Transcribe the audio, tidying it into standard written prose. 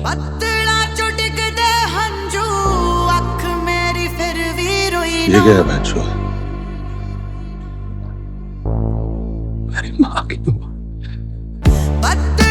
पतला चुटिक दे हंजू अख मेरी फिर भी रोई ये ना। क्या है बच्चों? मेरी माँ की पत्ते